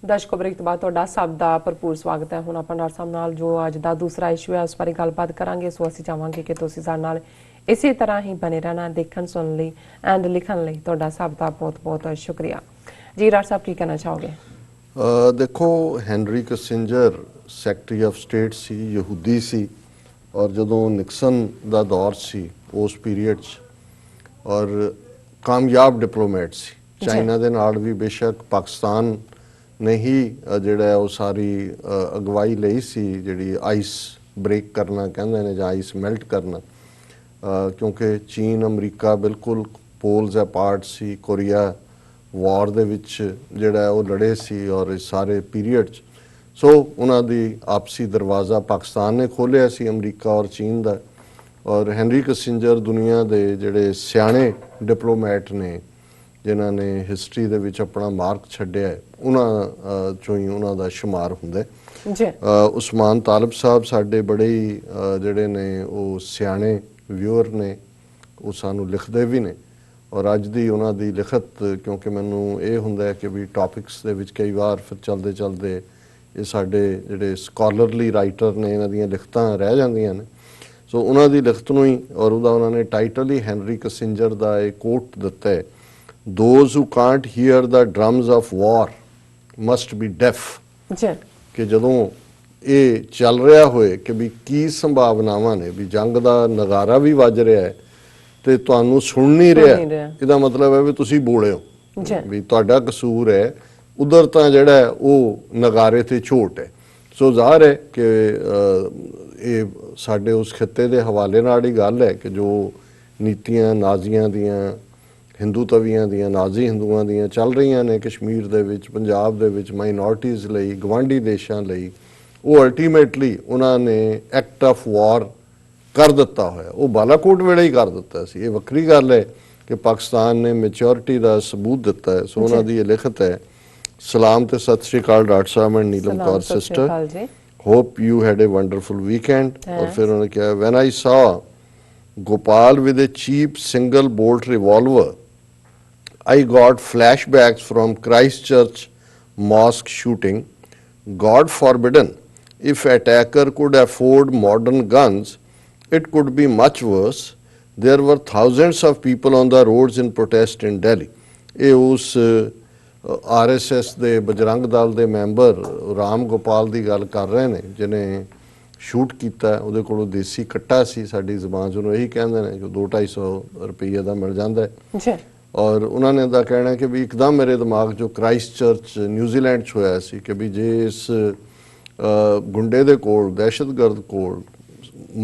ਦਰਸ਼ਕੋ break ਤੋਂ ਬਾਅਦ ਤੁਹਾਡਾ ਸਭ ਦਾ ਭਰਪੂਰ ਸਵਾਗਤ ਹੈ। ਹੁਣ ਆਪਾਂ ਡਾਕਟਰ ਸਾਹਿਬ ਨਾਲ ਜੋ ਅੱਜ ਦਾ ਦੂਸਰਾ ਇਸ਼ੂ ਹੈ ਉਸ ਬਾਰੇ ਗੱਲਬਾਤ ਕਰਾਂਗੇ। ਸੋ ਅਸੀਂ ਚਾਹਾਂਗੇ ਕਿ ਤੁਸੀਂ ਸਾਡੇ ਨਾਲ ਇਸੇ ਤਰ੍ਹਾਂ ਹੀ ਬਣੇ ਰਹਿਣਾ, ਦੇਖਣ ਸੁਣਨ ਲਈ ਐਂਡ ਲਿਖਣ ਲਈ ਤੁਹਾਡਾ ਸਭ ਦਾ ਬਹੁਤ-ਬਹੁਤ ਸ਼ੁਕਰੀਆ ਜੀ। ਡਾਕਟਰ ਸਾਹਿਬ ਕੀ ਕਹਿਣਾ ਚਾਹੋਗੇ? देखो Henry Kissinger secretary of state सी, यहूदी सी, और जदों निक्सन का दौर सी उस पीरीयड और कामयाब डिप्लोमैट सी। चाइना दे नाल भी बेशक पाकिस्तान ने ही जिहड़ा वो सारी अगवाई लई सी, जिहड़ी आइस ब्रेक करना कहंदे ने जां आइस मैल्ट करना, क्योंकि चीन अमरीका बिल्कुल पोल्स अपार्ट सी। कोरिया वार दे विच जिहड़ा वो लड़े सी और इस सारे पीरीयड सो उन्हां दी आपसी दरवाज़ा पाकिस्तान ने खोलिया सी, अमरीका और चीन दा। और हैनरी किसिंजर दुनिया दे जिहड़े सियाणे डिप्लोमैट ने जिन्हां ने हिस्टरी दे विच अपना मार्क छड्डिया है, उन्हां चों ही उन्हां दा शुमार हुंदा है। उस्मान तालिब साहब साडे बड़े ही जिहड़े ने वो सियाणे व्यूअर ने, वो सानू लिखदे भी ने और अज दी उन्हां दी लिखत, क्योंकि मैनू ये हुंदा है कि भी टॉपिक्स दे विच कई बार फिर चलदे चलदे ये साडे जिहड़े स्कॉलरली राइटर ने इन्हां दीयां लिखतां रह जांदियां ने। सो उन्हां दी लिखत नूं ही और उहदा उन्हां ने टाइटल ही हैनरी किसिंजर दा एक कोट दित्ता है, those who can't hear the drums of war must be deaf. कि जदों ये चल रहा होए कि भी की संभावनावां ने भी जंग दा नगारा भी वज रहा है ਤੇ ਤੁਹਾਨੂੰ ਸੁਣ ਨਹੀਂ ਰਿਹਾ, ਇਹਦਾ ਮਤਲਬ ਹੈ ਵੀ ਤੁਸੀਂ ਬੋਲੇ ਹੋ, ਵੀ ਤੁਹਾਡਾ ਕਸੂਰ ਹੈ। ਉਧਰ ਤਾਂ ਜਿਹੜਾ ਹੈ ਉਹ ਨਗਾਰੇ ਤੇ ਝੋਟ ਹੈ। ਸੋ ਜ਼ਾਹਰ ਹੈ ਕਿ ਇਹ ਸਾਡੇ ਉਸ ਖਿੱਤੇ ਦੇ ਹਵਾਲੇ ਨਾਲ ਹੀ ਗੱਲ ਹੈ ਕਿ ਜੋ ਨੀਤੀਆਂ ਨਾਜ਼ੀਆਂ ਦੀਆਂ, ਹਿੰਦੂ ਤਵੀਆਂ ਦੀਆਂ, ਨਾਜ਼ੀ ਹਿੰਦੂਆਂ ਦੀਆਂ ਚੱਲ ਰਹੀਆਂ ਨੇ ਕਸ਼ਮੀਰ ਦੇ ਵਿੱਚ, ਪੰਜਾਬ ਦੇ ਵਿੱਚ, ਮਾਈਨੋਰਟੀਜ਼ ਲਈ, ਗਵਾਂਢੀ ਦੇਸ਼ਾਂ ਲਈ, ਉਹ ਅਲਟੀਮੇਟਲੀ ਉਹਨਾਂ ਨੇ ਐਕਟ ਆਫ ਵਾਰ कर दिता होया। वो बालाकोट वेले ही कर दिता सी। ये वक्री गल है कि पाकिस्तान ने मैच्योरिटी का सबूत दिता है। सो उन्हां दी ये लिखत है, सलाम ते सत श्री अकाल डॉक्टर साहब and Neelam Kaur sister, hope you had a wonderful weekend. और फिर उन्होंने कहा, when I saw Gopal with a cheap single bolt revolver I got flashbacks from Christchurch mosque shooting. God forbidden, if attacker could afford modern guns it could be much worse. There were thousands of people on the roads in protest in Delhi. ਇਹ ਉਸ RSS ਦੇ ਬਜਰੰਗ ਦਲ ਦੇ member Ram Gopal ਦੀ ਗੱਲ ਕਰ ਰਹੇ ਨੇ, ਜਿਹਨੇ shoot ਕੀਤਾ। ਉਹਦੇ ਕੋਲੋਂ ਦੇਸੀ ਕੱਟਾ ਸੀ, ਸਾਡੀ ਜ਼ਬਾਨ 'ਚ ਉਹਨੂੰ ਇਹੀ ਕਹਿੰਦੇ ਨੇ, ਜੋ 200-250 ਰੁਪਈਏ ਦਾ ਮਿਲ ਜਾਂਦਾ ਹੈ। ਔਰ ਉਹਨਾਂ ਨੇ ਦਾ ਕਹਿਣਾ ਕਿ ਵੀ ਇੱਕਦਮ ਮੇਰੇ ਦਿਮਾਗ 'ਚੋਂ ਕ੍ਰਾਈਸਟ ਚਰਚ ਨਿਊਜ਼ੀਲੈਂਡ 'ਚ ਹੋਇਆ ਸੀ ਕਿ ਵੀ ਜੇ ਇਸ ਗੁੰਡੇ ਦੇ ਕੋਲ, ਦਹਿਸ਼ਤਗਰਦ ਕੋਲ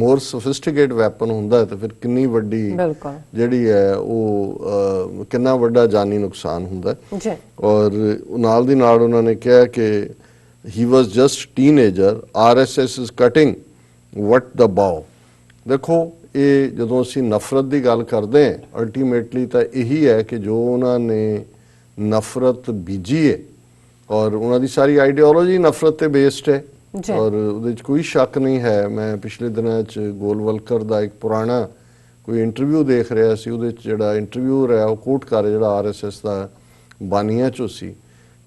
मोर सोफिस्टिकेट वैपन हुंदा है तो फिर किन्नी वड्डी जिहड़ी है वो किन्ना वड्डा जानी नुकसान हुंदा है। और नाल दी नाल उन्होंने कहा कि he was just teenager, RSS is cutting what the बाओ। देखो ये जदों असीं नफरत की गल करते हैं, अल्टीमेटली तो यही है कि जो उन्होंने नफरत बीजी है और उन्होंने सारी आइडियोलॉजी नफरत ते बेस्ड है और ਉਹਦੇ 'ਚ ਕੋਈ ਸ਼ੱਕ ਨਹੀਂ ਹੈ। ਮੈਂ ਪਿਛਲੇ ਦਿਨਾਂ 'ਚ ਗੋਲਵਲਕਰ ਦਾ ਇੱਕ ਪੁਰਾਣਾ ਕੋਈ ਇੰਟਰਵਿਊ ਦੇਖ ਰਿਹਾ ਸੀ, ਉਹਦੇ 'ਚ ਜਿਹੜਾ ਇੰਟਰਵਿਊਅਰ ਹੈ ਉਹ ਕੋਟ ਕਰ ਜਿਹੜਾ RSS ਦਾ ਬਾਨੀਆਂ 'ਚੋਂ ਸੀ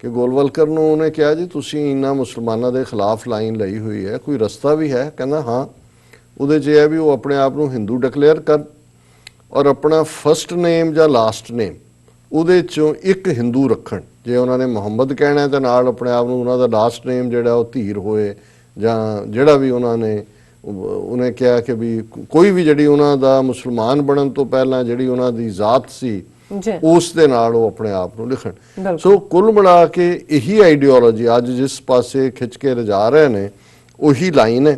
ਕਿ ਗੋਲਵਲਕਰ ਨੂੰ ਉਹਨੇ ਕਿਹਾ, ਜੀ ਤੁਸੀਂ ਇੰਨਾ ਮੁਸਲਮਾਨਾਂ ਦੇ ਖਿਲਾਫ ਲਾਈਨ ਲਈ ਹੋਈ ਹੈ, ਕੋਈ ਰਸਤਾ ਵੀ ਹੈ? ਕਹਿੰਦਾ ਹਾਂ। ਉਹਦੇ 'ਚ ਇਹ ਹੈ ਵੀ ਉਹ ਆਪਣੇ ਆਪ ਨੂੰ ਹਿੰਦੂ ਡਿਕਲੇਅਰ ਕਰ ਔਰ ਆਪਣਾ ਫਸਟ ਨੇਮ ਜਾਂ ਲਾਸਟ ਨੇਮ ਉਹਦੇ 'ਚੋਂ ਇੱਕ ਹਿੰਦੂ ਰੱਖਣ। ਜੇ ਉਹਨਾਂ ਨੇ ਮੁਹੰਮਦ ਕਹਿਣਾ ਤਾਂ ਨਾਲ ਆਪਣੇ ਆਪ ਨੂੰ ਉਹਨਾਂ ਦਾ ਲਾਸਟ ਨੇਮ ਜਿਹੜਾ ਉਹ ਧੀਰ ਹੋਏ, ਜਾਂ ਜਿਹੜਾ ਵੀ ਉਹਨਾਂ ਨੇ ਉਹਨੇ ਕਿਹਾ ਕਿ ਵੀ ਕੋਈ ਵੀ ਜਿਹੜੀ ਉਹਨਾਂ ਦਾ ਮੁਸਲਮਾਨ ਬਣਨ ਤੋਂ ਪਹਿਲਾਂ ਜਿਹੜੀ ਉਹਨਾਂ ਦੀ ਜ਼ਾਤ ਸੀ ਉਸ ਦੇ ਨਾਲ ਉਹ ਆਪਣੇ ਆਪ ਨੂੰ ਲਿਖਣ। ਸੋ ਕੁੱਲ ਮਿਲਾ ਕੇ ਇਹੀ ਆਈਡੀਓਲੋਜੀ ਅੱਜ ਜਿਸ ਪਾਸੇ ਖਿੱਚ ਕੇ ਲਿਜਾ ਰਹੇ ਨੇ ਉਹੀ ਲਾਈਨ ਹੈ।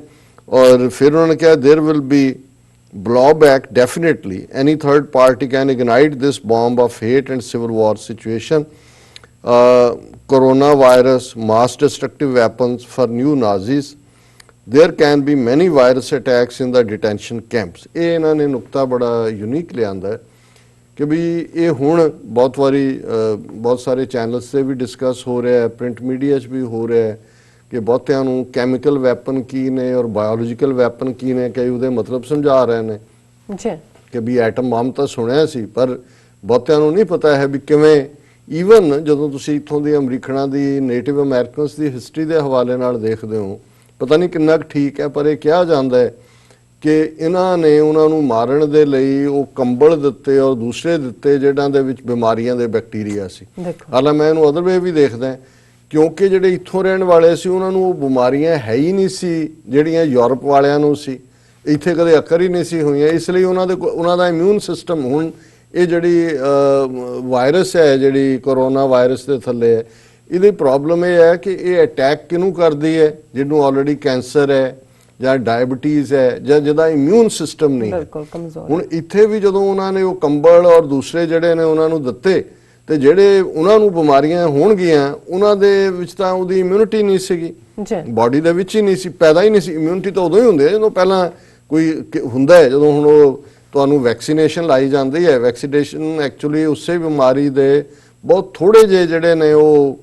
ਔਰ ਫਿਰ ਉਹਨਾਂ ਨੇ ਕਿਹਾ, ਦੇਰ will be blowback definitely. Any third party can ignite this bomb of hate and civil war situation. Coronavirus, mass destructive weapons for new Nazis. There can be many virus attacks in the detention camps. ਇਹ ਇਹਨਾਂ ਨੇ ਨੁਕਤਾ ਬੜਾ unique ਲਿਆਂਦਾ ਹੈ ਕਿ ਵੀ ਇਹ ਹੁਣ ਬਹੁਤ ਵਾਰੀ ਬਹੁਤ ਸਾਰੇ ਚੈਨਲਸ 'ਤੇ ਵੀ ਡਿਸਕਸ ਹੋ ਰਿਹਾ ਹੈ, ਪ੍ਰਿੰਟ ਮੀਡੀਆ 'ਚ ਵੀ ਹੋ ਰਿਹਾ ਹੈ ਕਿ ਬਹੁਤਿਆਂ ਨੂੰ ਕੈਮੀਕਲ ਵੈਪਨ ਕੀ ਨੇ ਔਰ ਬਾਇਓਲੋਜੀਕਲ ਵੈਪਨ ਕੀ ਨੇ, ਕਈ ਉਹਦੇ ਮਤਲਬ ਸਮਝਾ ਰਹੇ ਨੇ ਕਿ ਵੀ ਐਟਮ ਬੰਬ ਤਾਂ ਸੁਣਿਆ ਸੀ ਪਰ ਬਹੁਤਿਆਂ ਨੂੰ ਨਹੀਂ ਪਤਾ ਹੈ ਵੀ ਕਿਵੇਂ ਈਵਨ ਜਦੋਂ ਤੁਸੀਂ ਇੱਥੋਂ ਦੀ ਅਮਰੀਕਨਾਂ ਦੀ ਨੇਟਿਵ ਅਮਰੀਕਨਸ ਦੀ ਹਿਸਟਰੀ ਦੇ ਹਵਾਲੇ ਨਾਲ ਦੇਖਦੇ ਹੋ, ਪਤਾ ਨਹੀਂ ਕਿੰਨਾ ਕੁ ਠੀਕ ਹੈ, ਪਰ ਇਹ ਕਿਹਾ ਜਾਂਦਾ ਹੈ ਕਿ ਇਹਨਾਂ ਨੇ ਉਹਨਾਂ ਨੂੰ ਮਾਰਨ ਦੇ ਲਈ ਉਹ ਕੰਬਲ ਦਿੱਤੇ ਔਰ ਦੂਸਰੇ ਦਿੱਤੇ ਜਿਹਨਾਂ ਦੇ ਵਿੱਚ ਬਿਮਾਰੀਆਂ ਦੇ ਬੈਕਟੀਰੀਆ ਸੀ। ਹਾਲਾਂਕਿ ਮੈਂ ਇਹਨੂੰ ਅਦਰ ਵੇ ਵੀ ਦੇਖਦਾ, ਕਿਉਂਕਿ ਜਿਹੜੇ ਇੱਥੋਂ ਰਹਿਣ ਵਾਲੇ ਸੀ ਉਹਨਾਂ ਨੂੰ ਉਹ ਬਿਮਾਰੀਆਂ ਹੈ ਹੀ ਨਹੀਂ ਸੀ ਜਿਹੜੀਆਂ ਯੂਰਪ ਵਾਲਿਆਂ ਨੂੰ ਸੀ, ਇੱਥੇ ਕਦੇ ਅਕਰ ਹੀ ਨਹੀਂ ਸੀ ਹੋਈਆਂ। ਇਸ ਲਈ ਉਹਨਾਂ ਦਾ ਇਮਿਊਨ ਸਿਸਟਮ, ਹੁਣ ਇਹ ਜਿਹੜੀ ਵਾਇਰਸ ਹੈ, ਜਿਹੜੀ ਕੋਰੋਨਾ ਵਾਇਰਸ ਦੇ ਥੱਲੇ ਹੈ, ਇਹਦੀ ਪ੍ਰੋਬਲਮ ਇਹ ਹੈ ਕਿ ਇਹ ਅਟੈਕ ਕਿਹਨੂੰ ਕਰਦੀ ਹੈ, ਜਿਹਨੂੰ ਆਲਰੇਡੀ ਕੈਂਸਰ ਹੈ ਜਾਂ ਡਾਇਬਟੀਜ਼ ਹੈ ਜਾਂ ਜਿਹਦਾ ਇਮਿਊਨ ਸਿਸਟਮ ਨਹੀਂ ਹੈ। ਹੁਣ ਇੱਥੇ ਵੀ ਜਦੋਂ ਉਹਨਾਂ ਨੇ ਉਹ ਕੰਬਲ ਔਰ ਦੂਸਰੇ ਜਿਹੜੇ ਨੇ ਉਹਨਾਂ ਨੂੰ ਦਿੱਤੇ, ਤੇ ਜਿਹੜੇ ਉਹਨਾਂ ਨੂੰ ਬਿਮਾਰੀਆਂ ਹੋਣਗੀਆਂ ਉਹਨਾਂ ਦੇ ਵਿੱਚ ਤਾਂ ਉਹਦੀ ਇਮਿਊਨਿਟੀ ਨਹੀਂ ਸੀਗੀ, ਬਾਡੀ ਦੇ ਵਿੱਚ ਹੀ ਨਹੀਂ ਸੀ, ਪੈਦਾ ਹੀ ਨਹੀਂ ਸੀ। ਇਮਿਊਨਿਟੀ ਤਾਂ ਉਦੋਂ ਹੀ ਹੁੰਦੀ ਹੈ ਜਦੋਂ ਪਹਿਲਾਂ ਕੋਈ ਹੁੰਦਾ ਹੈ, ਜਦੋਂ ਹੁਣ ਉਹ ਤੁਹਾਨੂੰ ਵੈਕਸੀਨੇਸ਼ਨ ਲਾਈ ਜਾਂਦੀ ਹੈ। ਵੈਕਸੀਨੇਸ਼ਨ ਐਕਚੁਅਲੀ ਉਸੇ ਬਿਮਾਰੀ ਦੇ ਬਹੁਤ ਥੋੜੇ ਜਿਹੇ ਜਿਹੜੇ ਨੇ ਉਹ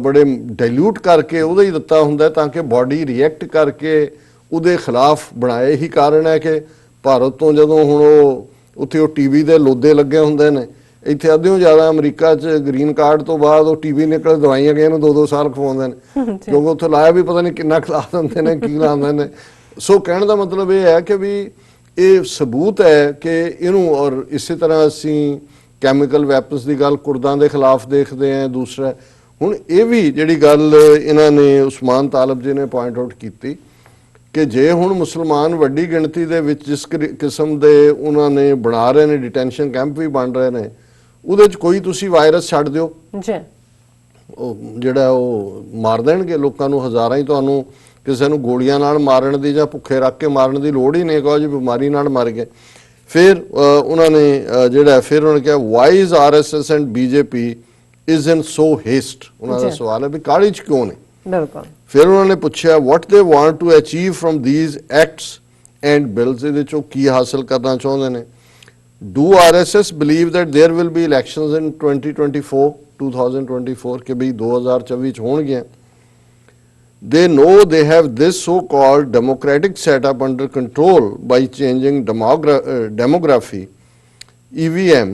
ਬੜੇ ਡਾਇਲੂਟ ਕਰਕੇ ਉਹਦਾ ਹੀ ਦਿੱਤਾ ਹੁੰਦਾ ਤਾਂ ਕਿ ਬਾਡੀ ਰਿਐਕਟ ਕਰਕੇ ਉਹਦੇ ਖਿਲਾਫ ਬਣਾਏ। ਹੀ ਕਾਰਨ ਹੈ ਕਿ ਭਾਰਤ ਤੋਂ ਜਦੋਂ ਹੁਣ ਉਹ ਉੱਥੇ ਉਹ ਟੀਵੀ ਦੇ ਲੋਦੇ ਲੱਗੇ ਹੁੰਦੇ ਨੇ, ਇੱਥੇ ਅੱਧਿਓਂ ਜ਼ਿਆਦਾ ਅਮਰੀਕਾ 'ਚ ਗ੍ਰੀਨ ਕਾਰਡ ਤੋਂ ਬਾਅਦ ਉਹ ਟੀਵੀ ਨਿਕਲ ਦਵਾਈਆਂ ਗਏ ਨੂੰ 2-2 ਸਾਲ ਖਵਾਉਂਦੇ ਨੇ, ਕਿਉਂਕਿ ਉੱਥੇ ਲਾਇਆ ਵੀ ਪਤਾ ਨਹੀਂ ਕਿੰਨਾ ਖਿਲਾ ਦਿੰਦੇ ਨੇ, ਕੀ ਲਾਉਂਦੇ ਨੇ। ਸੋ ਕਹਿਣ ਦਾ ਮਤਲਬ ਇਹ ਹੈ ਕਿ ਵੀ ਇਹ ਸਬੂਤ ਹੈ ਕਿ ਇਹਨੂੰ, ਔਰ ਇਸੇ ਤਰ੍ਹਾਂ ਅਸੀਂ ਕੈਮੀਕਲ ਵੈਪਨਸ ਦੀ ਗੱਲ ਕੁਰਦਾਂ ਦੇ ਖਿਲਾਫ ਦੇਖਦੇ ਹਾਂ। ਦੂਸਰਾ ਹੁਣ ਇਹ ਵੀ ਜਿਹੜੀ ਗੱਲ ਇਹਨਾਂ ਨੇ ਉਸਮਾਨ ਤਾਲਬ ਜੀ ਨੇ ਪੁਆਇੰਟ ਆਊਟ ਕੀਤੀ ਕਿ ਜੇ ਹੁਣ ਮੁਸਲਮਾਨ ਵੱਡੀ ਗਿਣਤੀ ਦੇ ਵਿੱਚ ਜਿਸ ਕਿਸਮ ਦੇ ਉਹਨਾਂ ਨੇ ਬਣਾ ਰਹੇ ਨੇ, ਡਿਟੈਂਸ਼ਨ ਕੈਂਪ ਵੀ ਬਣ ਰਹੇ ਨੇ, ਉਹਦੇ 'ਚ ਕੋਈ ਤੁਸੀਂ ਵਾਇਰਸ ਛੱਡ ਦਿਓ, ਉਹ ਜਿਹੜਾ ਉਹ ਮਾਰ ਦੇਣਗੇ ਲੋਕਾਂ ਨੂੰ, ਹਜ਼ਾਰਾਂ ਹੀ। ਤੁਹਾਨੂੰ ਕਿਸੇ ਨੂੰ ਗੋਲੀਆਂ ਨਾਲ ਮਾਰਨ ਦੀ ਜਾਂ ਭੁੱਖੇ ਰੱਖ ਕੇ ਮਾਰਨ ਦੀ ਲੋੜ ਹੀ ਨਹੀਂ, ਕਹੋ ਜੀ ਬਿਮਾਰੀ ਨਾਲ ਮਰ ਗਏ। ਫਿਰ ਉਹਨਾਂ ਨੇ ਫਿਰ ਉਹਨਾਂ ਨੇ ਕਿਹਾ why is RSS and BJP is in so haste. ਉਹਨਾਂ ਦਾ ਸਵਾਲ ਹੈ ਵੀ ਕਾਹਲੀ 'ਚ ਕਿਉਂ ਨੇ। ਬਿਲਕੁਲ। ਫਿਰ ਉਹਨਾਂ ਨੇ ਪੁੱਛਿਆ what they want to achieve from these acts and bills, ਇਹਦੇ ਚੋਂ ਕੀ ਹਾਸਲ ਕਰਨਾ ਚਾਹੁੰਦੇ ਨੇ। Do RSS believe that there will be elections in 2024 ਕਿ ਵੀ 2024 ਚ ਹੋਣਗੀਆਂ। They know they have this so-called democratic setup under control by changing demography, EVM,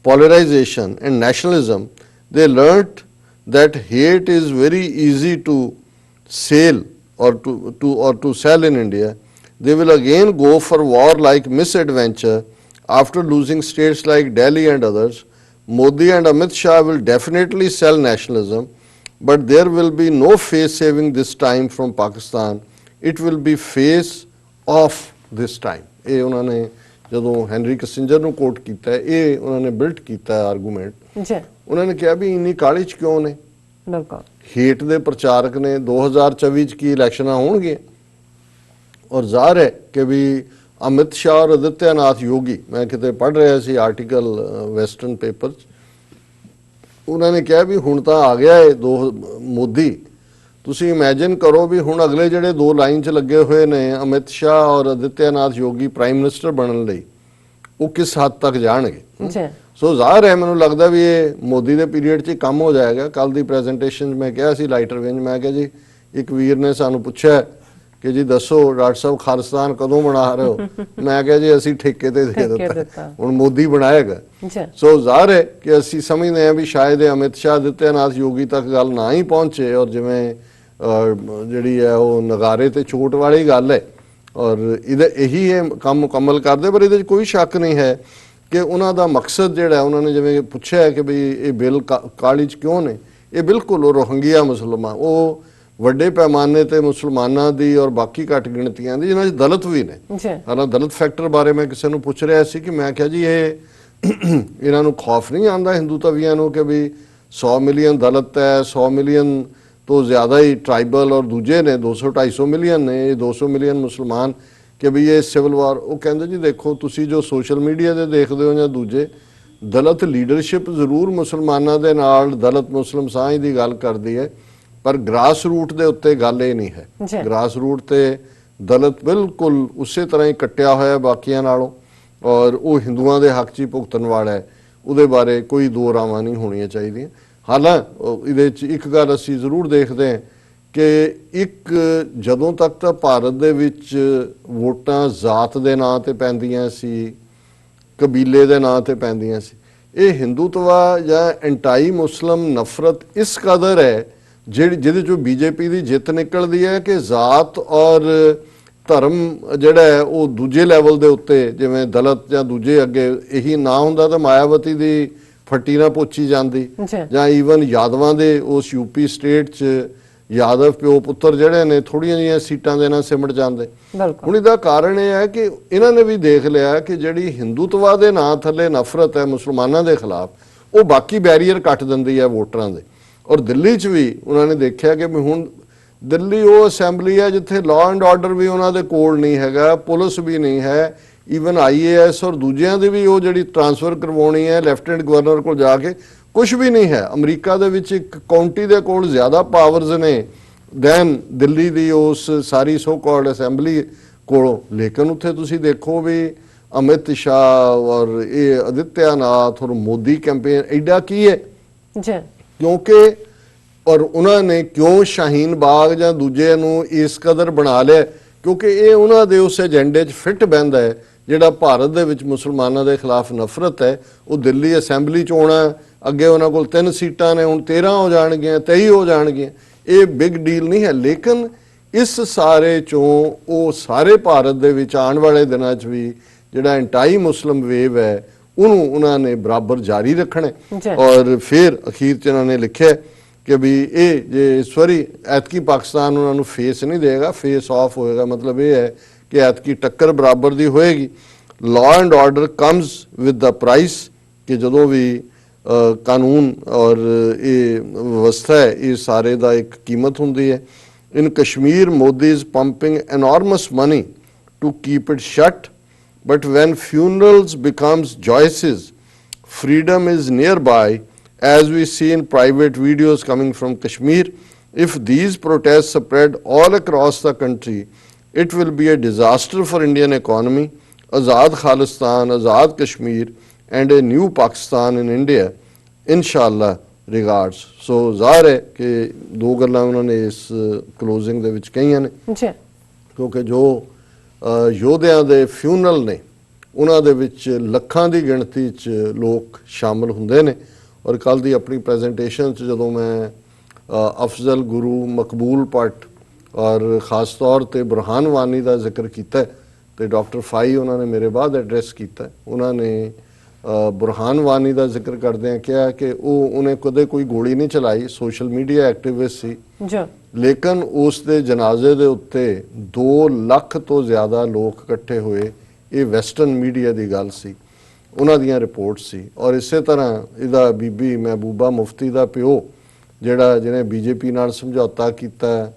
polarization and nationalism. They learnt that hate is very easy to sell or to sell in India. They will again go for war like misadventure after losing states like Delhi and others. Modi and Amit Shah will definitely sell nationalism. But there will be no face saving this time from Pakistan. It will be face off this time. ਇਹ ਉਹਨਾਂ ਨੇ ਜਦੋਂ Henry ਕਿਸਿੰਜਰ ਨੂੰ ਕੋਟ ਕੀਤਾ, ਇਹ ਉਹਨਾਂ ਨੇ built ਕੀਤਾ ਆਰਗੂਮੈਂਟ। ਉਹਨਾਂ ਨੇ ਕਿਹਾ ਵੀ ਇੰਨੀ ਕਾਹਲੀ 'ਚ ਕਿਉਂ ਨੇ, ਹੇਟ ਦੇ ਪ੍ਰਚਾਰਕ ਨੇ। 2024 'ਚ ਕੀ ਇਲੈਕਸ਼ਨਾਂ ਹੋਣਗੀਆਂ, ਔਰ ਜ਼ਾਹਰ ਹੈ ਕਿ ਵੀ ਅਮਿਤ ਸ਼ਾਹ ਔਰ ਆਦਿੱਤਿਆਨਾਥ ਯੋਗੀ, ਮੈਂ ਕਿਤੇ ਪੜ੍ਹ ਰਿਹਾ ਸੀ ਆਰਟੀਕਲ ਵੈਸਟਰਨ ਪੇਪਰ 'ਚ, ਉਹਨਾਂ ਨੇ ਕਿਹਾ ਵੀ ਹੁਣ ਤਾਂ ਆ ਗਿਆ ਹੈ ਮੋਦੀ। ਤੁਸੀਂ ਇਮੇਜਿਨ ਕਰੋ ਵੀ ਹੁਣ ਅਗਲੇ ਜਿਹੜੇ 2 ਲਾਈਨ 'ਚ ਲੱਗੇ ਹੋਏ ਨੇ ਅਮਿਤ ਸ਼ਾਹ ਔਰ ਆਦਿੱਤਿਆਨਾਥ ਯੋਗੀ ਪ੍ਰਾਈਮ ਮਿਨਿਸਟਰ ਬਣਨ ਲਈ, ਉਹ ਕਿਸ ਹੱਦ ਤੱਕ ਜਾਣਗੇ। ਸੋ ਜ਼ਾਹਰ ਹੈ ਮੈਨੂੰ ਲੱਗਦਾ ਵੀ ਇਹ ਮੋਦੀ ਦੇ ਪੀਰੀਅਡ 'ਚ ਹੀ ਕੰਮ ਹੋ ਜਾਏਗਾ। ਕੱਲ ਦੀ ਪ੍ਰੈਜੈਂਟੇਸ਼ਨ ਮੈਂ ਕਿਹਾ ਸੀ ਲਾਈਟਰ ਵੇਂਜ, ਮੈਂ ਕਿਹਾ ਜੀ ਇੱਕ ਵੀਰ ਨੇ ਸਾਨੂੰ ਪੁੱਛਿਆ ਕਿ ਜੀ ਦੱਸੋ ਡਾਕਟਰ ਸਾਹਿਬ ਖਾਲਿਸਤਾਨ ਕਦੋਂ ਬਣਾ ਰਹੇ ਹੋ। ਮੈਂ ਕਿਹਾ ਜੀ ਅਸੀਂ ਠੇਕੇ ਤੇ ਦੇ ਦਿੱਤਾ, ਹੁਣ ਮੋਦੀ ਬਣਾਏਗਾ। ਸੋ ਜ਼ਾਹਰ ਹੈ ਕਿ ਅਸੀਂ ਸਮਝਦੇ ਹਾਂ ਵੀ ਸ਼ਾਇਦ ਅਮਿਤ ਸ਼ਾਹ ਆਦਿੱਤਿਆਨਾਥ ਯੋਗੀ ਤੱਕ ਗੱਲ ਨਾ ਹੀ ਪਹੁੰਚੇ, ਔਰ ਜਿਵੇਂ ਜਿਹੜੀ ਹੈ ਉਹ ਨਗਾਰੇ ਤੇ ਚੋਟ ਵਾਲੀ ਗੱਲ ਹੈ, ਔਰ ਇਹੀ ਇਹ ਕੰਮ ਮੁਕੰਮਲ ਕਰਦੇ। ਪਰ ਇਹਦੇ 'ਚ ਕੋਈ ਸ਼ੱਕ ਨਹੀਂ ਹੈ ਕਿ ਉਹਨਾਂ ਦਾ ਮਕਸਦ ਜਿਹੜਾ ਉਹਨਾਂ ਨੇ ਜਿਵੇਂ ਪੁੱਛਿਆ ਹੈ ਕਿ ਬਈ ਇਹ ਬਿੱਲ ਕਾਹਲੀ 'ਚ ਕਿਉਂ ਨੇ, ਇਹ ਬਿਲਕੁਲ ਉਹ ਰੋਹਿੰਗਿਆ ਮੁਸਲਮਾਨ, ਉਹ ਵੱਡੇ ਪੈਮਾਨੇ ਤੇ ਮੁਸਲਮਾਨਾਂ ਦੀ ਔਰ ਬਾਕੀ ਘੱਟ ਗਿਣਤੀਆਂ ਦੀ ਜਿਹਨਾਂ 'ਚ ਦਲਿਤ ਵੀ ਨੇ। ਹਾਲਾਂਕਿ ਦਲਿਤ ਫੈਕਟਰ ਬਾਰੇ ਮੈਂ ਕਿਸੇ ਨੂੰ ਪੁੱਛ ਰਿਹਾ ਸੀ ਕਿ ਮੈਂ ਕਿਹਾ ਜੀ ਇਹਨਾਂ ਨੂੰ ਖੌਫ ਨਹੀਂ ਆਉਂਦਾ ਹਿੰਦੂ ਤਵੀਆਂ ਨੂੰ ਕਿ ਵੀ 100 ਮਿਲੀਅਨ ਦਲਿਤ ਹੈ, 100 ਮਿਲੀਅਨ ਤੋਂ ਜ਼ਿਆਦਾ ਹੀ ਟਰਾਈਬਲ ਔਰ ਦੂਜੇ ਨੇ, 200-250 ਮਿਲੀਅਨ ਨੇ, ਇਹ 200 ਮਿਲੀਅਨ ਮੁਸਲਮਾਨ, ਕਿ ਵੀ ਇਹ ਸਿਵਲ ਵਾਰ। ਉਹ ਕਹਿੰਦੇ ਜੀ ਦੇਖੋ ਤੁਸੀਂ ਜੋ ਸੋਸ਼ਲ ਮੀਡੀਆ ਤੇ ਦੇਖਦੇ ਹੋ ਜਾਂ ਦੂਜੇ, ਦਲਿਤ ਲੀਡਰਸ਼ਿਪ ਜ਼ਰੂਰ ਮੁਸਲਮਾਨਾਂ ਦੇ ਨਾਲ ਦਲਿਤ ਮੁਸਲਿਮ ਸਾਂਝ ਦੀ ਗੱਲ ਕਰਦੀ ਹੈ, ਪਰ ਗ੍ਰਾਸ ਰੂਟ ਦੇ ਉੱਤੇ ਗੱਲ ਇਹ ਨਹੀਂ ਹੈ। ਗ੍ਰਾਸ ਰੂਟ ਤੇ ਦਲਿਤ ਬਿਲਕੁਲ ਉਸੇ ਤਰ੍ਹਾਂ ਹੀ ਕੱਟਿਆ ਹੋਇਆ ਬਾਕੀਆਂ ਨਾਲੋਂ, ਔਰ ਉਹ ਹਿੰਦੂਆਂ ਦੇ ਹੱਕ 'ਚ ਹੀ ਭੁਗਤਣ ਵਾਲਾ ਹੈ। ਉਹਦੇ ਬਾਰੇ ਕੋਈ ਦੋ ਰਾਵਾਂ ਨਹੀਂ ਹੋਣੀਆਂ ਚਾਹੀਦੀਆਂ। ਹਾਲਾਂਕਿ ਇਹਦੇ 'ਚ ਇੱਕ ਗੱਲ ਅਸੀਂ ਜ਼ਰੂਰ ਦੇਖਦੇ ਹਾਂ ਕਿ ਜਦੋਂ ਤੱਕ ਤਾਂ ਭਾਰਤ ਦੇ ਵਿੱਚ ਵੋਟਾਂ ਜ਼ਾਤ ਦੇ ਨਾਂ ਤੇ ਪੈਂਦੀਆਂ ਸੀ, ਕਬੀਲੇ ਦੇ ਨਾਂ ਤੇ ਪੈਂਦੀਆਂ ਸੀ, ਇਹ ਹਿੰਦੂਤਵਾ ਜਾਂ ਐਂਟਾਈ ਮੁਸਲਮ ਨਫ਼ਰਤ ਇਸ ਕਦਰ ਹੈ ਜਿਹਦੇ ਚੋਂ ਬੀਜੇਪੀ ਦੀ ਜਿੱਤ ਨਿਕਲਦੀ ਹੈ ਕਿ ਜ਼ਾਤ ਔਰ ਧਰਮ ਜਿਹੜਾ ਹੈ ਉਹ ਦੂਜੇ ਲੈਵਲ ਦੇ ਉੱਤੇ, ਜਿਵੇਂ ਦਲਿਤ ਜਾਂ ਦੂਜੇ ਅੱਗੇ ਇਹੀ ਨਾ ਹੁੰਦਾ ਤਾਂ ਮਾਇਆਵਤੀ ਦੀ ਫੱਟੀ ਨਾ ਪੋਚੀ ਜਾਂਦੀ, ਜਾਂ ਈਵਨ ਯਾਦਵਾਂ ਦੇ ਉਸ ਯੂਪੀ ਸਟੇਟ 'ਚ ਯਾਦਵ ਪਿਓ ਪੁੱਤਰ ਜਿਹੜੇ ਨੇ ਥੋੜੀਆਂ ਜਿਹੀਆਂ ਸੀਟਾਂ ਦੇ ਨਾਲ ਸਿਮਟ ਜਾਂਦੇ। ਹੁਣ ਇਹਦਾ ਕਾਰਨ ਇਹ ਹੈ ਕਿ ਇਹਨਾਂ ਨੇ ਵੀ ਦੇਖ ਲਿਆ ਕਿ ਜਿਹੜੀ ਹਿੰਦੂਤਵਾ ਦੇ ਨਾਂ ਥੱਲੇ ਨਫ਼ਰਤ ਹੈ ਮੁਸਲਮਾਨਾਂ ਦੇ ਖਿਲਾਫ, ਉਹ ਬਾਕੀ ਬੈਰੀਅਰ ਕੱਟ ਦਿੰਦੀ ਹੈ ਵੋਟਰਾਂ ਦੇ। ਔਰ ਦਿੱਲੀ 'ਚ ਵੀ ਉਹਨਾਂ ਨੇ ਦੇਖਿਆ ਕਿ ਹੁਣ ਦਿੱਲੀ ਉਹ ਅਸੈਂਬਲੀ ਹੈ ਜਿੱਥੇ ਲਾਅ ਐਂਡ ਆਰਡਰ ਵੀ ਉਹਨਾਂ ਦੇ ਕੋਲ ਨਹੀਂ ਹੈਗਾ, ਪੁਲਿਸ ਵੀ ਨਹੀਂ ਹੈ, ਈਵਨ IAS ਔਰ ਦੂਜਿਆਂ ਦੀ ਵੀ ਉਹ ਜਿਹੜੀ ਟ੍ਰਾਂਸਫਰ ਕਰਵਾਉਣੀ ਹੈ ਲੈਫਟੀਨੈਂਟ ਗਵਰਨਰ ਕੋਲ ਜਾ ਕੇ, ਕੁਝ ਵੀ ਨਹੀਂ ਹੈ। ਅਮਰੀਕਾ ਦੇ ਵਿੱਚ ਇੱਕ ਕਾਉਂਟੀ ਦੇ ਕੋਲ ਜ਼ਿਆਦਾ ਪਾਵਰਸ ਨੇ ਦੈਨ ਦਿੱਲੀ ਦੀ ਉਸ ਸਾਰੀ ਸੋ ਕਾਲਡ ਅਸੈਂਬਲੀ ਕੋਲੋਂ। ਲੇਕਿਨ ਉੱਥੇ ਤੁਸੀਂ ਦੇਖੋ ਵੀ ਅਮਿਤ ਸ਼ਾਹ ਔਰ ਇਹ ਆਦਿੱਤਿਆਨਾਥ ਔਰ ਮੋਦੀ ਕੈਂਪੇਨ ਐਡਾ ਕੀ ਹੈ ਕਿਉਂਕਿ ਔਰ ਉਹਨਾਂ ਨੇ ਕਿਉਂ ਸ਼ਾਹੀਨ ਬਾਗ ਜਾਂ ਦੂਜੇ ਨੂੰ ਇਸ ਕਦਰ ਬਣਾ ਲਿਆ ਕਿਉਂਕਿ ਇਹ ਉਹਨਾਂ ਦੇ ਉਸ ਏਜੰਡੇ 'ਚ ਫਿੱਟ ਬਹਿੰਦਾ ਹੈ ਜਿਹੜਾ ਭਾਰਤ ਦੇ ਵਿੱਚ ਮੁਸਲਮਾਨਾਂ ਦੇ ਖਿਲਾਫ ਨਫ਼ਰਤ ਹੈ। ਉਹ ਦਿੱਲੀ ਅਸੈਂਬਲੀ 'ਚ ਆਉਣਾ, ਅੱਗੇ ਉਹਨਾਂ ਕੋਲ 3 ਸੀਟਾਂ ਨੇ, ਹੁਣ 13 ਹੋ ਜਾਣਗੀਆਂ, 23 ਹੋ ਜਾਣਗੀਆਂ, ਇਹ ਬਿਗ ਡੀਲ ਨਹੀਂ ਹੈ। ਲੇਕਿਨ ਇਸ ਸਾਰੇ 'ਚੋਂ ਉਹ ਸਾਰੇ ਭਾਰਤ ਦੇ ਵਿੱਚ ਆਉਣ ਵਾਲੇ ਦਿਨਾਂ 'ਚ ਵੀ ਜਿਹੜਾ ਐਂਟਾਈ ਮੁਸਲਿਮ ਵੇਵ ਹੈ ਉਹਨੂੰ ਉਹਨਾਂ ਨੇ ਬਰਾਬਰ ਜਾਰੀ ਰੱਖਣਾ। ਔਰ ਫਿਰ ਅਖੀਰ 'ਚ ਇਹਨਾਂ ਨੇ ਲਿਖਿਆ ਕਿ ਵੀ ਇਹ ਜੇ ਇਸ ਵਾਰੀ ਐਤਕੀ ਪਾਕਿਸਤਾਨ ਉਹਨਾਂ ਨੂੰ ਫੇਸ ਨਹੀਂ ਦੇਗਾ, ਫੇਸ ਆਫ ਹੋਏਗਾ। ਮਤਲਬ ਇਹ ਹੈ ਕਿ ਐਤਕੀ ਟੱਕਰ ਬਰਾਬਰ ਦੀ ਹੋਏਗੀ। Law and order comes with the price, ਕਿ ਜਦੋਂ ਵੀ ਕਾਨੂੰਨ ਔਰ ਇਹ ਵਿਵਸਥਾ ਹੈ ਇਹ ਸਾਰੇ ਦਾ ਇੱਕ ਕੀਮਤ ਹੁੰਦੀ ਹੈ। In Kashmir Modi is pumping enormous money to keep it shut, but when funerals becomes joyces, freedom is nearby, as we see in private videos coming from Kashmir. If these protests spread all across the country, it will be a disaster for Indian economy. Azad Khalistan, Azad Kashmir, and a new Pakistan in India, inshallah. Regards. So ਜ਼ਾਹਰ ਹੈ ਕਿ ਦੋ ਗੱਲਾਂ ਉਹਨਾਂ ਨੇ ਇਸ closing ਦੇ ਵਿੱਚ ਕਹੀਆਂ ਨੇ ਕਿਉਂਕਿ ਜੋ ਯੋਧਿਆਂ ਦੇ ਫਿਊਨਰਲ ਨੇ ਉਹਨਾਂ ਦੇ ਵਿੱਚ ਲੱਖਾਂ ਦੀ ਗਿਣਤੀ 'ਚ ਲੋਕ ਸ਼ਾਮਲ ਹੁੰਦੇ ਨੇ। ਔਰ ਕੱਲ੍ਹ ਦੀ ਆਪਣੀ ਪ੍ਰੈਜੈਂਟੇਸ਼ਨ 'ਚ ਜਦੋਂ ਮੈਂ ਅਫਜ਼ਲ ਗੁਰੂ ਮਕਬੂਲ ਭੱਟ ਔਰ ਖ਼ਾਸ ਤੌਰ 'ਤੇ ਬੁਰਹਾਨ ਵਾਨੀ ਦਾ ਜ਼ਿਕਰ ਕੀਤਾ ਤੇ ਡਾਕਟਰ ਫਾਈ ਉਹਨਾਂ ਨੇ ਮੇਰੇ ਬਾਅਦ ਐਡਰੈਸ ਕੀਤਾ। ਉਹਨਾਂ ਨੇ ਬੁਰਹਾਨ ਵਾਨੀ ਦਾ ਜ਼ਿਕਰ ਕਰਦਿਆਂ ਕਿਹਾ ਕਿ ਉਹਨੇ ਕਦੇ ਕੋਈ ਗੋਲੀ ਨਹੀਂ ਚਲਾਈ, ਸੋਸ਼ਲ ਮੀਡੀਆ ਐਕਟਿਵਿਸਟ ਸੀ, ਲੇਕਿਨ ਉਸ ਦੇ ਜਨਾਜ਼ੇ ਦੇ ਉੱਤੇ 2 ਲੱਖ ਤੋਂ ਜ਼ਿਆਦਾ ਲੋਕ ਇਕੱਠੇ ਹੋਏ। ਇਹ ਵੈਸਟਰਨ ਮੀਡੀਆ ਦੀ ਗੱਲ ਸੀ, ਉਹਨਾਂ ਦੀਆਂ ਰਿਪੋਰਟਸ ਸੀ। ਔਰ ਇਸੇ ਤਰ੍ਹਾਂ ਇਹਦਾ ਬੀਬੀ ਮਹਿਬੂਬਾ ਮੁਫਤੀ ਦਾ ਪਿਓ ਜਿਹਨੇ ਬੀਜੇਪੀ ਨਾਲ ਸਮਝੌਤਾ ਕੀਤਾ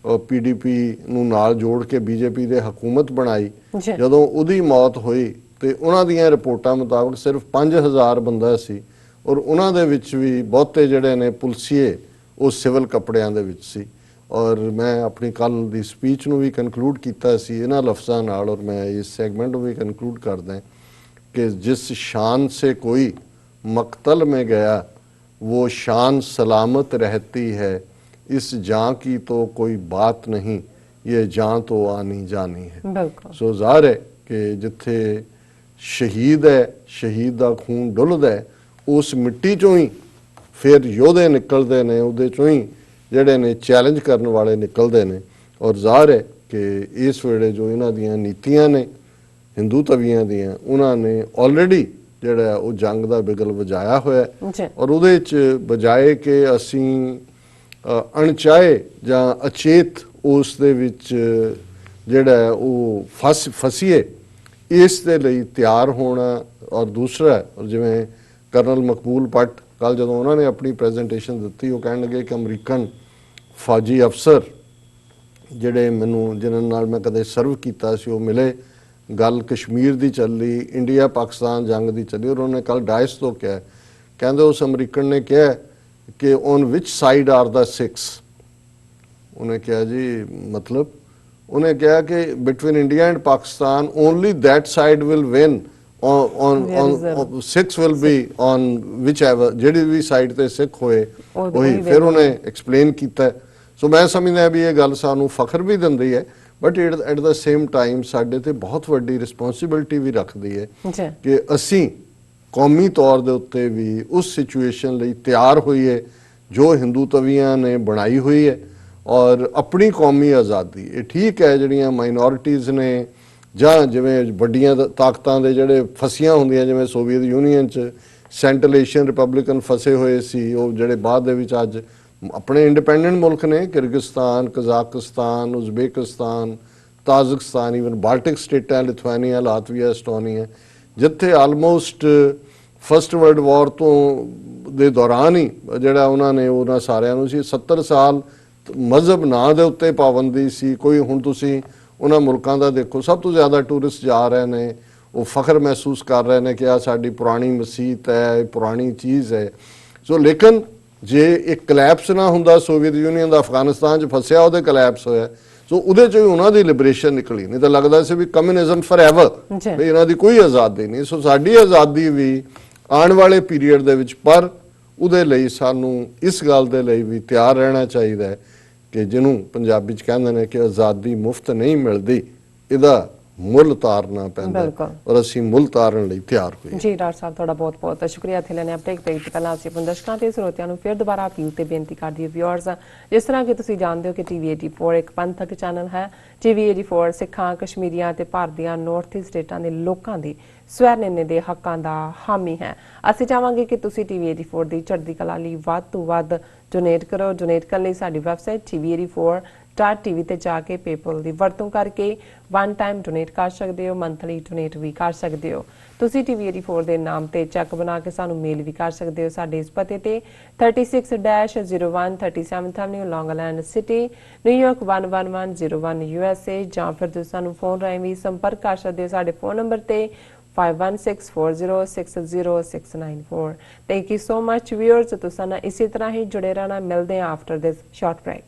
ਔਰ PDP ਨੂੰ ਨਾਲ ਜੋੜ ਕੇ ਬੀਜੇਪੀ ਦੇ ਹਕੂਮਤ ਬਣਾਈ, ਜਦੋਂ ਉਹਦੀ ਮੌਤ ਹੋਈ ਤੇ ਉਹਨਾਂ ਦੀਆਂ ਰਿਪੋਰਟਾਂ ਮੁਤਾਬਕ ਸਿਰਫ 5000 ਬੰਦਾ ਸੀ ਔਰ ਉਹਨਾਂ ਦੇ ਵਿੱਚ ਵੀ ਬਹੁਤੇ ਜਿਹੜੇ ਨੇ ਪੁਲਸੀਏ ਉਹ ਸਿਵਲ ਕੱਪੜਿਆਂ ਦੇ ਵਿੱਚ ਸੀ। ਔਰ ਮੈਂ ਆਪਣੀ ਕੱਲ੍ਹ ਦੀ ਸਪੀਚ ਨੂੰ ਵੀ ਕਨਕਲੂਡ ਕੀਤਾ ਸੀ ਇਹਨਾਂ ਲਫ਼ਜ਼ਾਂ ਨਾਲ, ਔਰ ਮੈਂ ਇਸ ਸੈਗਮੈਂਟ ਨੂੰ ਵੀ ਕਨਕਲੂਡ ਕਰਦਾ कि जिस शान से कोई मकतल में गया वो शान सलामत रहती है, इस जान की तो कोई बात नहीं, ये जान तो आनी जानी है। सो ज़ाहिर है कि जिथे शहीद है, शहीद का खून डुलदा है, उस मिट्टी चों ही फिर योधे निकलते हैं, उहदे चों ही जिहड़े ने चैलेंज करने वाले निकलते हैं। और ज़ाहिर है कि इस वेले जो इन्हां दीयां नीतियां ने ਹਿੰਦੂ ਤਵੀਆਂ ਦੀਆਂ ਉਹਨਾਂ ਨੇ ਆਲਰੇਡੀ ਜਿਹੜਾ ਉਹ ਜੰਗ ਦਾ ਬਿਗਲ ਵਜਾਇਆ ਹੋਇਆ ਔਰ ਉਹਦੇ 'ਚ ਬਜਾਏ ਕਿ ਅਸੀਂ ਅਣਚਾਹੇ ਜਾਂ ਅਚੇਤ ਉਸ ਦੇ ਵਿੱਚ ਜਿਹੜਾ ਉਹ ਫਸੀਏ, ਇਸ ਦੇ ਲਈ ਤਿਆਰ ਹੋਣਾ। ਔਰ ਦੂਸਰਾ, ਔਰ ਜਿਵੇਂ ਕਰਨਲ ਮਕਬੂਲ ਭੱਟ ਕੱਲ੍ਹ ਜਦੋਂ ਉਹਨਾਂ ਨੇ ਆਪਣੀ ਪ੍ਰੈਜੈਂਟੇਸ਼ਨ ਦਿੱਤੀ ਉਹ ਕਹਿਣ ਲੱਗੇ ਕਿ ਅਮਰੀਕਨ ਫੌਜੀ ਅਫਸਰ ਜਿਹੜੇ ਜਿਨ੍ਹਾਂ ਨਾਲ ਮੈਂ ਕਦੇ ਸਰਵ ਕੀਤਾ ਸੀ ਉਹ ਮਿਲੇ, ਗੱਲ ਕਸ਼ਮੀਰ ਦੀ ਚੱਲੀ, ਇੰਡੀਆ ਪਾਕਿਸਤਾਨ ਜੰਗ ਦੀ ਚੱਲੀ, ਔਰ ਉਹਨੇ ਕੱਲ ਡਾਇਸ ਤੋਂ ਕਿਹਾ, ਕਹਿੰਦੇ ਉਸ ਅਮਰੀਕਨ ਨੇ ਕਿਹਾ ਕਿ ਔਨ ਵਿਚ ਸਾਈਡ ਆਰ ਦਾ ਸਿੱਖਸ। ਉਹਨੇ ਕਿਹਾ ਜੀ ਮਤਲਬ, ਉਹਨੇ ਕਿਹਾ ਕਿ between India and Pakistan only that side will win, on Sikhs will be on which ever, ਜਿਹੜੀ ਵੀ ਸਾਈਡ ਤੇ ਸਿੱਖ ਹੋਏ ਉਹੀ। ਫਿਰ ਉਹਨੇ ਐਕਸਪਲੇਨ ਕੀਤਾ। ਸੋ ਮੈਂ ਸਮਝਦਾ ਵੀ ਇਹ ਗੱਲ ਸਾਨੂੰ ਫਖਰ ਵੀ ਦਿੰਦੀ ਹੈ, but at the same time ਸਾਡੇ ਤੇ ਬਹੁਤ ਵੱਡੀ ਰਿਸਪੌਂਸਿਬਿਲਿਟੀ ਵੀ ਰੱਖਦੀ ਹੈ ਕਿ ਅਸੀਂ ਕੌਮੀ ਤੌਰ ਦੇ ਉੱਤੇ ਵੀ ਉਸ ਸਿਚੁਏਸ਼ਨ ਲਈ ਤਿਆਰ ਹੋਈਏ ਜੋ ਹਿੰਦੂ ਤਵੀਆਂ ਨੇ ਬਣਾਈ ਹੋਈ ਹੈ। ਔਰ ਆਪਣੀ ਕੌਮੀ ਆਜ਼ਾਦੀ, ਇਹ ਠੀਕ ਹੈ ਜਿਹੜੀਆਂ ਮਾਈਨੋਰਿਟੀਜ਼ ਨੇ ਜਾਂ ਜਿਵੇਂ ਵੱਡੀਆਂ ਤਾਕਤਾਂ ਦੇ ਜਿਹੜੇ ਫਸੀਆਂ ਹੁੰਦੀਆਂ, ਜਿਵੇਂ ਸੋਵੀਅਤ ਯੂਨੀਅਨ 'ਚ ਸੈਂਟਰਲ ਏਸ਼ੀਅਨ ਰਿਪਬਲਿਕਨ ਫਸੇ ਹੋਏ ਸੀ, ਉਹ ਜਿਹੜੇ ਬਾਅਦ ਦੇ ਵਿੱਚ ਅੱਜ ਆਪਣੇ ਇੰਡੀਪੈਂਡੈਂਟ ਮੁਲਕ ਨੇ, Kyrgyzstan, Kazakhstan, Uzbekistan, Tajikistan, even Baltic ਸਟੇਟਾਂ, ਲਿਥੁਆਨੀਆ, ਲਾਤਵੀਆ, ਐਸਟੋਨੀਆ, ਜਿੱਥੇ ਆਲਮੋਸਟ ਫਸਟ ਵਰਲਡ ਵਾਰ ਤੋਂ ਦੇ ਦੌਰਾਨ ਹੀ ਜਿਹੜਾ ਉਹਨਾਂ ਸਾਰਿਆਂ ਨੂੰ ਸੀ 70 ਸਾਲ ਮਜ਼ਹਬ ਨਾਂ ਦੇ ਉੱਤੇ ਪਾਬੰਦੀ ਸੀ ਕੋਈ। ਹੁਣ ਤੁਸੀਂ ਉਹਨਾਂ ਮੁਲਕਾਂ ਦਾ ਦੇਖੋ, ਸਭ ਤੋਂ ਜ਼ਿਆਦਾ ਟੂਰਿਸਟ ਜਾ ਰਹੇ ਨੇ, ਉਹ ਫਖਰ ਮਹਿਸੂਸ ਕਰ ਰਹੇ ਨੇ ਕਿ ਆ ਸਾਡੀ ਪੁਰਾਣੀ ਮਸੀਤ ਹੈ, ਇਹ ਪੁਰਾਣੀ ਚੀਜ਼ ਹੈ। ਸੋ ਲੇਕਿਨ ਜੇ ਇੱਕ ਕਲੈਪਸ ਨਾ ਹੁੰਦਾ ਸੋਵੀਅਤ ਯੂਨੀਅਨ ਦਾ, ਅਫਗਾਨਿਸਤਾਨ 'ਚ ਫਸਿਆ, ਉਹਦੇ ਕਲੈਪਸ ਹੋਇਆ, ਸੋ ਉਹਦੇ 'ਚ ਵੀ ਉਹਨਾਂ ਦੀ ਲਿਬਰੇਸ਼ਨ ਨਿਕਲੀ। ਨਹੀਂ ਤਾਂ ਲੱਗਦਾ ਸੀ ਵੀ ਕਮਿਊਨਿਜ਼ਮ ਫੋਰਐਵਰ, ਵੀ ਇਹਨਾਂ ਦੀ ਕੋਈ ਆਜ਼ਾਦੀ ਨਹੀਂ। ਸੋ ਸਾਡੀ ਆਜ਼ਾਦੀ ਵੀ ਆਉਣ ਵਾਲੇ ਪੀਰੀਅਡ ਦੇ ਵਿੱਚ, ਪਰ ਉਹਦੇ ਲਈ ਸਾਨੂੰ ਇਸ ਗੱਲ ਦੇ ਲਈ ਵੀ ਤਿਆਰ ਰਹਿਣਾ ਚਾਹੀਦਾ ਹੈ ਕਿ ਜਿਹਨੂੰ ਪੰਜਾਬੀ 'ਚ ਕਹਿੰਦੇ ਨੇ ਕਿ ਆਜ਼ਾਦੀ ਮੁਫਤ ਨਹੀਂ ਮਿਲਦੀ, ਇਹਦਾ ਮੁੱਲ ਤਾਰਨਾ ਪੈਂਦਾ ਔਰ ਅਸੀਂ ਮੁੱਲ ਤਾਰਨ ਲਈ ਤਿਆਰ ਹੋਏ। ਜੀ ਡਾਕਟਰ ਸਾਹਿਬ, ਤੁਹਾਡਾ ਬਹੁਤ ਬਹੁਤ ਸ਼ੁਕਰੀਆ। ਇੱਥੇ ਲੈਣੇ ਅਪਡੇਟ ਤੇ ਪਹਿਲਾਂ ਅਸੀਂ ਆਪਣੇ ਦਰਸ਼ਕਾਂ ਤੇ ਸਰੋਤਿਆਂ ਨੂੰ ਫਿਰ ਦੁਬਾਰਾ ਅਪੀਲ ਤੇ ਬੇਨਤੀ ਕਰਦੀ ਹਾਂ ਵਿਊਅਰਸ, ਜਿਸ ਤਰ੍ਹਾਂ ਕਿ ਤੁਸੀਂ ਜਾਣਦੇ ਹੋ ਕਿ ਟੀਵੀ 84 ਇੱਕ ਪੰਥਕ ਚੈਨਲ ਹੈ। ਟੀਵੀ 84 ਸਿੱਖਾਂ, ਕਸ਼ਮੀਰੀਆਂ ਤੇ ਭਾਰਤ ਦੀਆਂ ਨਾਰਥ ਈਸਟ ਸਟੇਟਾਂ ਦੇ ਲੋਕਾਂ ਦੀ ਸਵੈ ਨਿਰਣੇ ਦੇ ਹੱਕਾਂ ਦਾ ਹਾਮੀ ਹੈ। ਅਸੀਂ ਚਾਹਾਂਗੇ ਕਿ ਤੁਸੀਂ ਟੀਵੀ 84 ਦੀ ਚੜ੍ਹਦੀ ਕਲਾ ਲਈ ਵੱਧ ਤੋਂ ਵੱਧ ਡੋਨੇਟ ਕਰੋ। ਡੋਨੇਟ ਕਰਨ ਲਈ ਸਾਡੀ ਵੈਬਸਾਈਟ tv84.tv ਤੇ ਜਾ ਕੇ ਪੇਪਲ ਦੀ ਵਰਤੋਂ ਕਰਕੇ ਵਨ ਟਾਈਮ ਡੋਨੇਟ ਕਰ ਸਕਦੇ ਹੋ, ਮੰਥਲੀ ਡੋਨੇਟ ਵੀ ਕਰ ਸਕਦੇ ਹੋ। ਤੁਸੀਂ ਟੀਵੀ 84 ਦੇ ਨਾਮ ਤੇ ਚੈੱਕ ਬਣਾ ਕੇ ਸਾਨੂੰ ਮੇਲ ਵੀ ਕਰ ਸਕਦੇ ਹੋ ਸਾਡੇ ਇਸ ਪਤੇ ਤੇ 36-01 37th Avenue, Long Island City, New York 11101 USA, ਜਾਂ ਫਿਰ ਤੁਸੀਂ ਸਾਨੂੰ ਫੋਨ ਰਾਹੀਂ ਵੀ ਸੰਪਰਕ ਕਰ ਸਕਦੇ ਹੋ ਸਾਡੇ ਫੋਨ ਨੰਬਰ ਤੇ 5164060694। Thank you so much viewers, ਤੁਸੀਂ ਨਾਲ ਇਸੇ ਤਰ੍ਹਾਂ ਹੀ ਜੁੜੇ ਰਹਿਣਾ। ਮਿਲਦੇ ਹਾਂ ਆਫਟਰ ਦਿਸ ਸ਼ਾਰਟ ਬ੍ਰੇਕ।